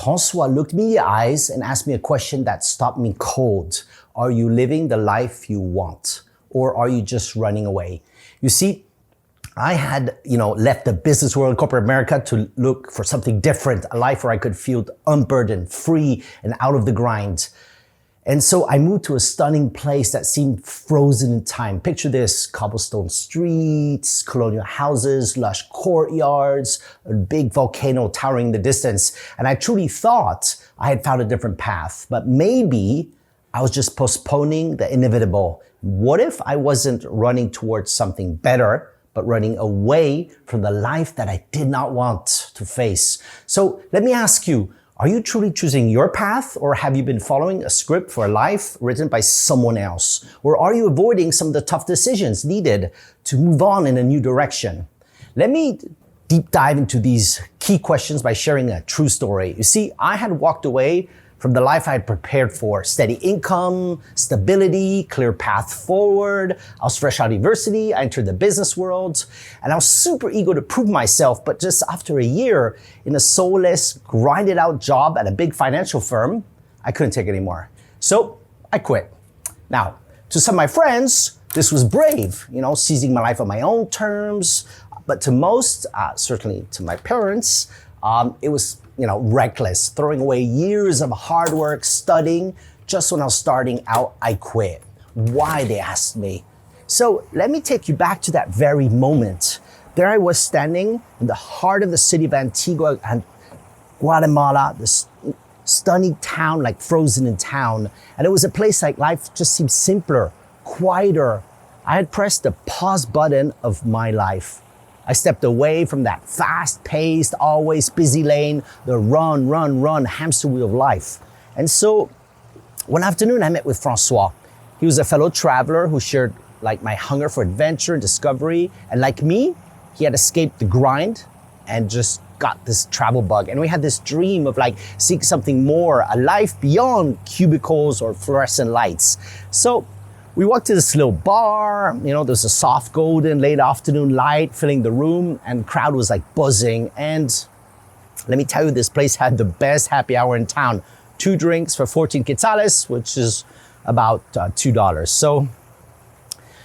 François looked me in the eyes and asked me a question that stopped me cold. Are you living the life you want? Or are you just running away? You see, I had, left the business world, corporate America to look for something different, a life where I could feel unburdened, free, and out of the grind. And so I moved to a stunning place that seemed frozen in time. Picture this: cobblestone streets, colonial houses, lush courtyards, a big volcano towering in the distance. And I truly thought I had found a different path, but maybe I was just postponing the inevitable. What if I wasn't running towards something better, but running away from the life that I did not want to face? So let me ask you, are you truly choosing your path, or have you been following a script for a life written by someone else? Or are you avoiding some of the tough decisions needed to move on in a new direction? Let me deep dive into these key questions by sharing a true story. You see, I had walked away from the life I had prepared for: steady income, stability, clear path forward. I was fresh out of university. I entered the business world, and I was super eager to prove myself. But just after a year in a soulless, grinded out job at a big financial firm, I couldn't take it anymore. So I quit. Now, to some of my friends, this was brave, seizing my life on my own terms. But to most, certainly to my parents, it was reckless, throwing away years of hard work, studying. Just when I was starting out, I quit. Why, they asked me. So let me take you back to that very moment. There I was, standing in the heart of the city of Antigua and Guatemala, this stunning town, like frozen in town. And it was a place like life just seemed simpler, quieter. I had pressed the pause button of my life. I stepped away from that fast-paced, always busy lane, the run, hamster wheel of life. And so one afternoon I met with François. He was a fellow traveler who shared my hunger for adventure and discovery. And like me, he had escaped the grind and just got this travel bug. And we had this dream of seeing something more, a life beyond cubicles or fluorescent lights. So we walked to this little bar, there's a soft golden late afternoon light filling the room, and the crowd was buzzing. And let me tell you, this place had the best happy hour in town. 2 drinks for 14 quetzales, which is about $2. So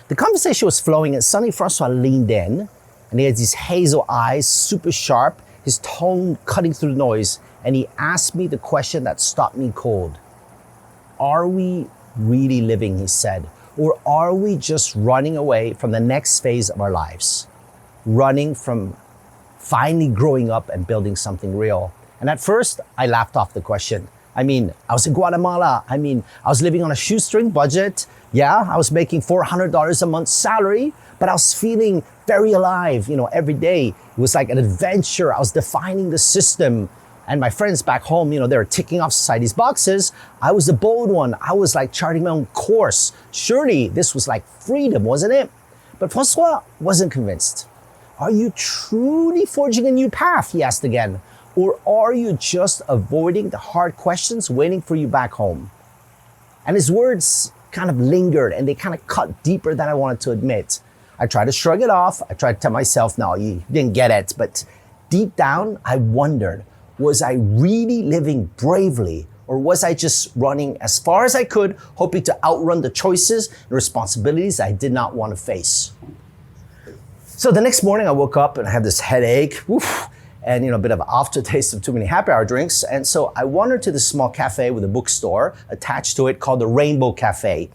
the conversation was flowing, and suddenly François leaned in, and he had these hazel eyes, super sharp, his tone cutting through the noise. And he asked me the question that stopped me cold. Are we really living, he said? Or are we just running away from the next phase of our lives? Running from finally growing up and building something real. And at first, I laughed off the question. I was in Guatemala. I was living on a shoestring budget. Yeah, I was making $400 a month salary, but I was feeling very alive, every day. It was like an adventure. I was defining the system. And my friends back home, they were ticking off society's boxes. I was the bold one. I was charting my own course. Surely this was freedom, wasn't it? But François wasn't convinced. Are you truly forging a new path? He asked again. Or are you just avoiding the hard questions waiting for you back home? And his words kind of lingered, and they kind of cut deeper than I wanted to admit. I tried to shrug it off. I tried to tell myself, no, you didn't get it. But deep down, I wondered, was I really living bravely, or was I just running as far as I could, hoping to outrun the choices and responsibilities I did not want to face? So the next morning I woke up and I had this headache, and a bit of an aftertaste of too many happy hour drinks. And so I wandered to this small cafe with a bookstore attached to it called the Rainbow Cafe.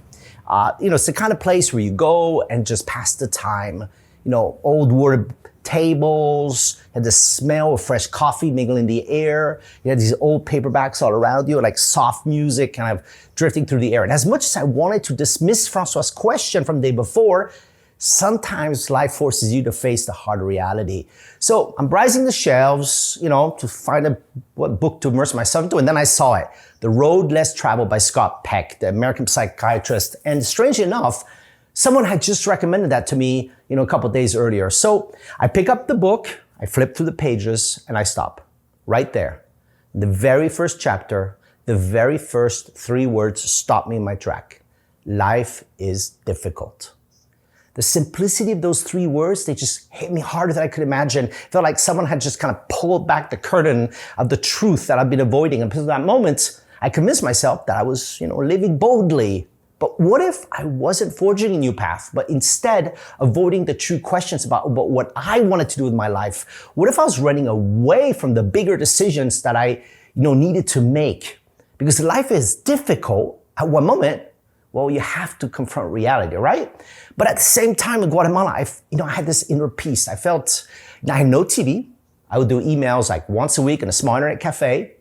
It's the kind of place where you go and just pass the time. Old wood tables, had the smell of fresh coffee mingling in the air. You had these old paperbacks all around you, soft music kind of drifting through the air. And as much as I wanted to dismiss François' question from the day before, sometimes life forces you to face the hard reality. So I'm browsing the shelves, to find what book to immerse myself into. And then I saw it, The Road Less Traveled by Scott Peck, the American psychiatrist. And strangely enough, someone had just recommended that to me, a couple of days earlier. So I pick up the book, I flip through the pages, and I stop right there. The very first chapter, the very first 3 words stop me in my track. Life is difficult. The simplicity of those 3 words, they just hit me harder than I could imagine. It felt like someone had just kind of pulled back the curtain of the truth that I've been avoiding. And because of that moment, I convinced myself that I was, living boldly. But what if I wasn't forging a new path, but instead avoiding the true questions about what I wanted to do with my life? What if I was running away from the bigger decisions that I, needed to make? Because life is difficult at one moment. Well, you have to confront reality, right? But at the same time in Guatemala, I had this inner peace. I felt, I had no TV. I would do emails like once a week in a small internet cafe.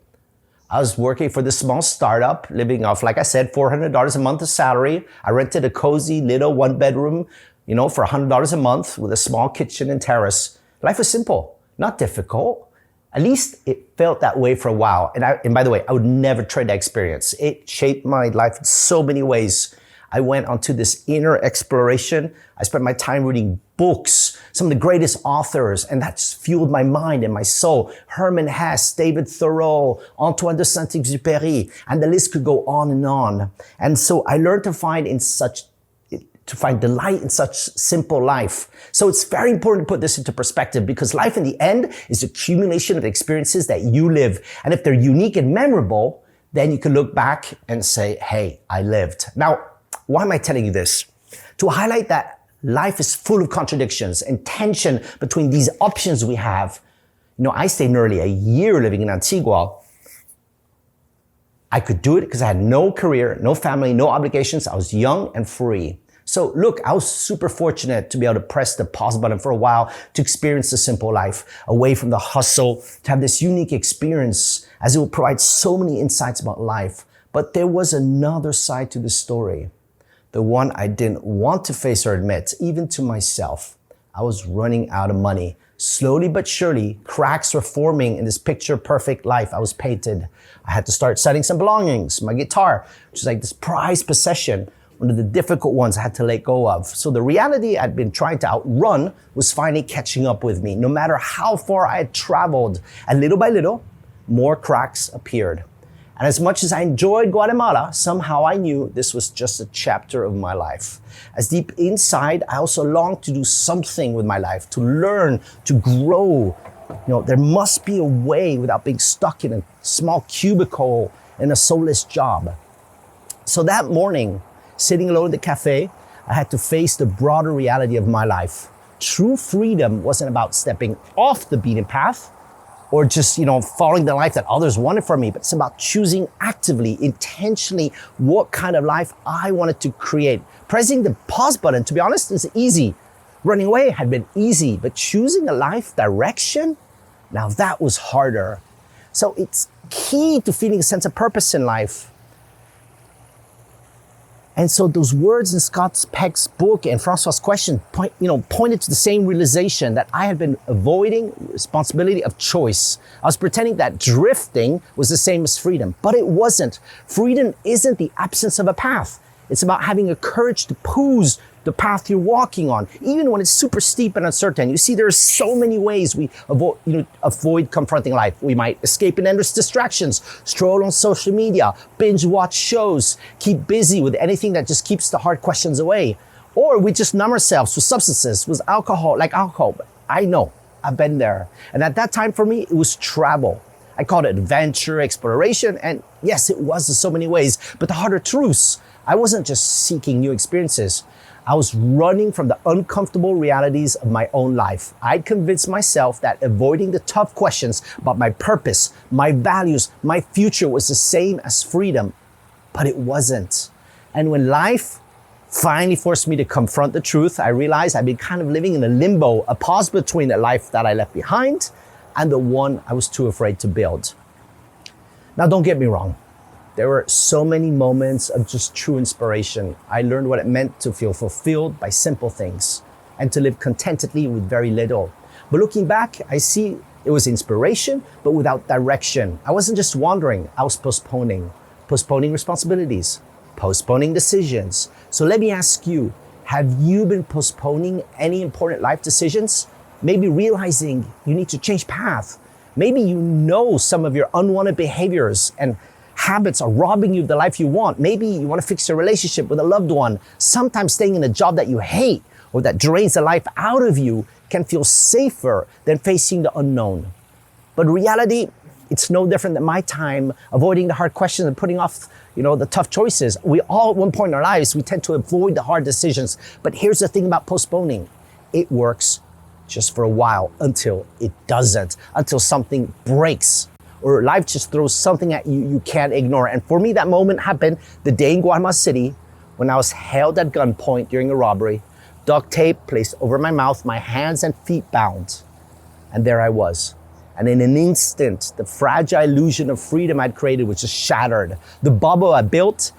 I was working for this small startup, living off, like I said, $400 a month of salary. I rented a cozy little 1-bedroom, for $100 a month with a small kitchen and terrace. Life was simple, not difficult. At least it felt that way for a while. And by the way, I would never trade that experience. It shaped my life in so many ways. I went onto this inner exploration. I spent my time reading books, some of the greatest authors, and that's fueled my mind and my soul. Herman Hesse, David Thoreau, Antoine de Saint-Exupéry, and the list could go on and on. And so I learned to find delight in such simple life. So it's very important to put this into perspective, because life in the end is accumulation of experiences that you live. And if they're unique and memorable, then you can look back and say, hey, I lived. Now, why am I telling you this? To highlight that life is full of contradictions and tension between these options we have. I stayed nearly a year living in Antigua. I could do it because I had no career, no family, no obligations. I was young and free. So look, I was super fortunate to be able to press the pause button for a while, to experience the simple life, away from the hustle, to have this unique experience, as it will provide so many insights about life. But there was another side to the story, the one I didn't want to face or admit, even to myself. I was running out of money. Slowly but surely, cracks were forming in this picture-perfect life I was painted. I had to start selling some belongings, my guitar, which is like this prized possession, one of the difficult ones I had to let go of. So the reality I'd been trying to outrun was finally catching up with me. No matter how far I had traveled, and little by little, more cracks appeared. And as much as I enjoyed Guatemala, somehow I knew this was just a chapter of my life. As deep inside, I also longed to do something with my life, to learn, to grow. There must be a way without being stuck in a small cubicle in a soulless job. So that morning, sitting alone in the cafe, I had to face the broader reality of my life. True freedom wasn't about stepping off the beaten path or just, following the life that others wanted for me, but it's about choosing actively, intentionally, what kind of life I wanted to create. Pressing the pause button, to be honest, is easy. Running away had been easy, but choosing a life direction, now that was harder. So it's key to feeling a sense of purpose in life. And so those words in Scott Peck's book and François' question pointed to the same realization that I had been avoiding responsibility of choice. I was pretending that drifting was the same as freedom, but it wasn't. Freedom isn't the absence of a path. It's about having a courage to choose the path you're walking on, even when it's super steep and uncertain. You see, there's so many ways we avoid confronting life. We might escape in endless distractions, stroll on social media, binge watch shows, keep busy with anything that just keeps the hard questions away. Or we just numb ourselves with substances, with alcohol. I know, I've been there. And at that time for me, it was travel. I called it adventure, exploration, and yes, it was in so many ways. But the harder truths, I wasn't just seeking new experiences. I was running from the uncomfortable realities of my own life. I'd convinced myself that avoiding the tough questions about my purpose, my values, my future was the same as freedom, but it wasn't. And when life finally forced me to confront the truth, I realized I'd been kind of living in a limbo, a pause between the life that I left behind and the one I was too afraid to build. Now, don't get me wrong. There were so many moments of just true inspiration. I learned what it meant to feel fulfilled by simple things and to live contentedly with very little. But looking back, I see it was inspiration, but without direction. I wasn't just wandering, I was postponing responsibilities, postponing decisions. So let me ask you, have you been postponing any important life decisions? Maybe realizing you need to change path. Maybe some of your unwanted behaviors and habits are robbing you of the life you want. Maybe you want to fix your relationship with a loved one, sometimes staying in a job that you hate, or that drains the life out of you can feel safer than facing the unknown. But reality, it's no different than my time avoiding the hard questions and putting off, the tough choices. We all, at one point in our lives, we tend to avoid the hard decisions. But here's the thing about postponing. It works just for a while until it doesn't, until something breaks or life just throws something at you you can't ignore. And for me, that moment happened the day in Guatemala City when I was held at gunpoint during a robbery, duct tape placed over my mouth, my hands and feet bound. And there I was. And in an instant, the fragile illusion of freedom I'd created was just shattered. The bubble I built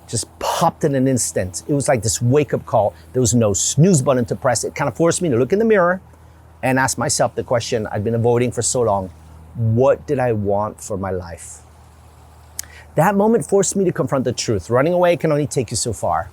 just popped in an instant. It was like this wake-up call. There was no snooze button to press. It kind of forced me to look in the mirror and ask myself the question I'd been avoiding for so long. What did I want for my life? That moment forced me to confront the truth. Running away can only take you so far.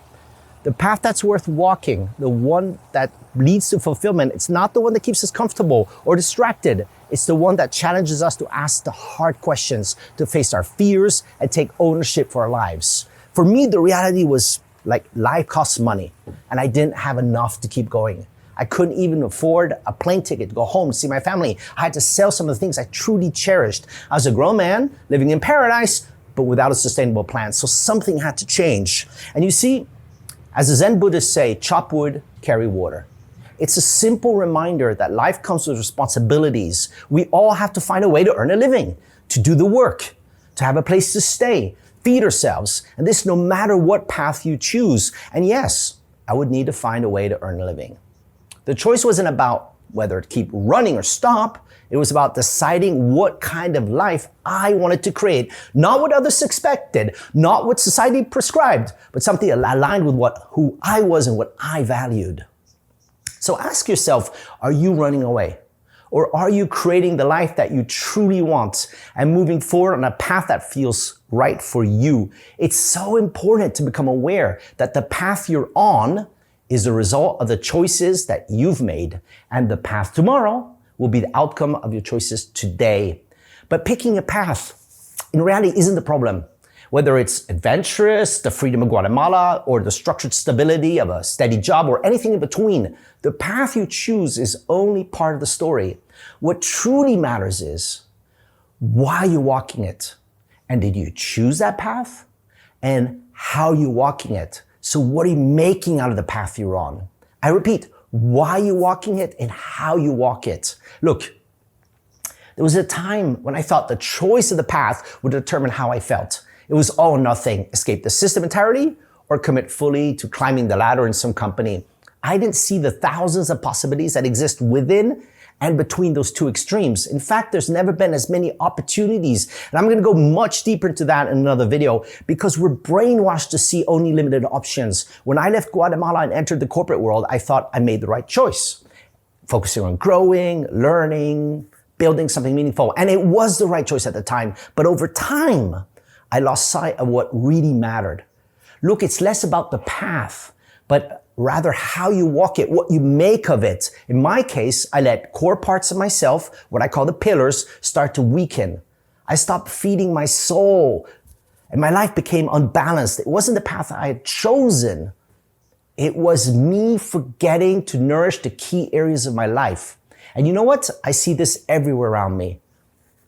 The path that's worth walking, the one that leads to fulfillment, it's not the one that keeps us comfortable or distracted. It's the one that challenges us to ask the hard questions, to face our fears and take ownership for our lives. For me, the reality was like life costs money and I didn't have enough to keep going. I couldn't even afford a plane ticket to go home to see my family. I had to sell some of the things I truly cherished. I was a grown man living in paradise, but without a sustainable plan. So something had to change. And you see, as the Zen Buddhists say, chop wood, carry water. It's a simple reminder that life comes with responsibilities. We all have to find a way to earn a living, to do the work, to have a place to stay, feed ourselves. And this no matter what path you choose. And yes, I would need to find a way to earn a living. The choice wasn't about whether to keep running or stop. It was about deciding what kind of life I wanted to create. Not what others expected, not what society prescribed, but something aligned with who I was and what I valued. So ask yourself, are you running away? Or are you creating the life that you truly want and moving forward on a path that feels right for you? It's so important to become aware that the path you're on is the result of the choices that you've made, and the path tomorrow will be the outcome of your choices today. But picking a path in reality isn't the problem. Whether it's adventurous, the freedom of Guatemala, or the structured stability of a steady job, or anything in between, the path you choose is only part of the story. What truly matters is, why you're walking it. And did you choose that path? And how you're walking it. So what are you making out of the path you're on? I repeat, why you're walking it and how you walk it. Look, there was a time when I thought the choice of the path would determine how I felt. It was all or nothing, escape the system entirely or commit fully to climbing the ladder in some company. I didn't see the thousands of possibilities that exist within and between those two extremes. In fact, there's never been as many opportunities. And I'm going to go much deeper into that in another video because we're brainwashed to see only limited options. When I left Guatemala and entered the corporate world, I thought I made the right choice, focusing on growing, learning, building something meaningful. And it was the right choice at the time. But over time, I lost sight of what really mattered. Look, it's less about the path, but rather how you walk it, what you make of it. In my case, I let core parts of myself, what I call the pillars, start to weaken. I stopped feeding my soul and my life became unbalanced. It wasn't the path I had chosen. It was me forgetting to nourish the key areas of my life. And you know what? I see this everywhere around me.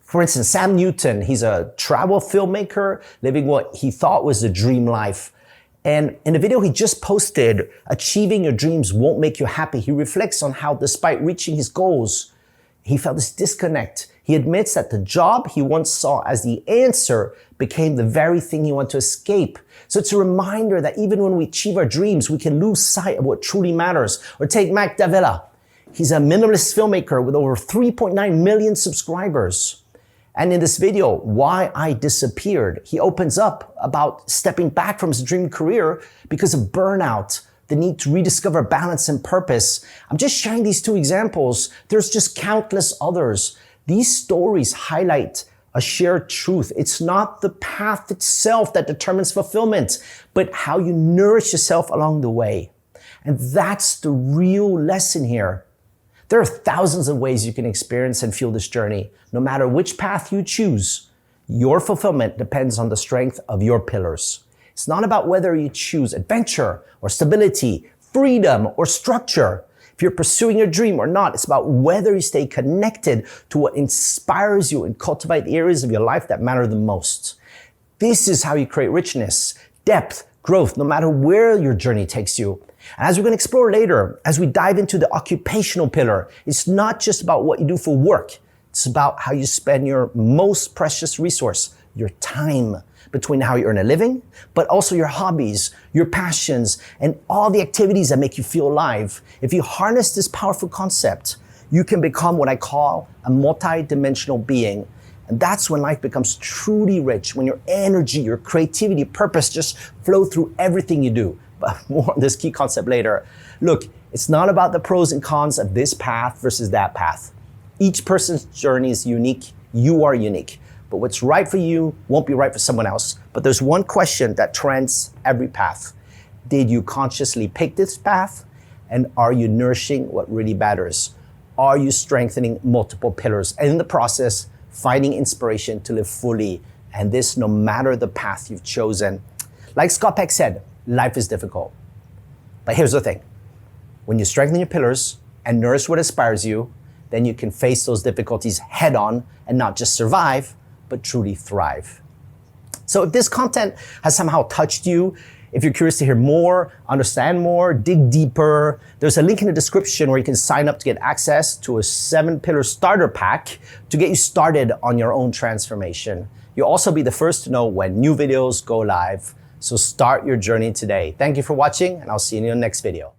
For instance, Sam Newton, he's a travel filmmaker living what he thought was the dream life. And in the video he just posted, Achieving Your Dreams Won't Make You Happy, he reflects on how despite reaching his goals, he felt this disconnect. He admits that the job he once saw as the answer became the very thing he wanted to escape. So it's a reminder that even when we achieve our dreams, we can lose sight of what truly matters. Or take Mac Davila. He's a minimalist filmmaker with over 3.9 million subscribers. And in this video, Why I Disappeared, he opens up about stepping back from his dream career because of burnout, the need to rediscover balance and purpose. I'm just sharing these two examples. There's just countless others. These stories highlight a shared truth. It's not the path itself that determines fulfillment, but how you nourish yourself along the way. And that's the real lesson here. There are thousands of ways you can experience and feel this journey. No matter which path you choose, your fulfillment depends on the strength of your pillars. It's not about whether you choose adventure or stability, freedom or structure. If you're pursuing your dream or not, it's about whether you stay connected to what inspires you and cultivate the areas of your life that matter the most. This is how you create richness, depth, growth, no matter where your journey takes you. And as we're going to explore later, as we dive into the occupational pillar, it's not just about what you do for work. It's about how you spend your most precious resource, your time, between how you earn a living, but also your hobbies, your passions, and all the activities that make you feel alive. If you harness this powerful concept, you can become what I call a multi-dimensional being. And that's when life becomes truly rich, when your energy, your creativity, purpose just flow through everything you do. But more on this key concept later. Look, it's not about the pros and cons of this path versus that path. Each person's journey is unique. You are unique. But what's right for you won't be right for someone else. But there's one question that trends every path. Did you consciously pick this path? And are you nourishing what really matters? Are you strengthening multiple pillars? And in the process, finding inspiration to live fully. And this no matter the path you've chosen. Like Scott Peck said, life is difficult. But here's the thing. When you strengthen your pillars and nourish what inspires you, then you can face those difficulties head on and not just survive, but truly thrive. So if this content has somehow touched you, if you're curious to hear more, understand more, dig deeper, there's a link in the description where you can sign up to get access to a 7-pillar starter pack to get you started on your own transformation. You'll also be the first to know when new videos go live. So start your journey today. Thank you for watching, and I'll see you in the next video.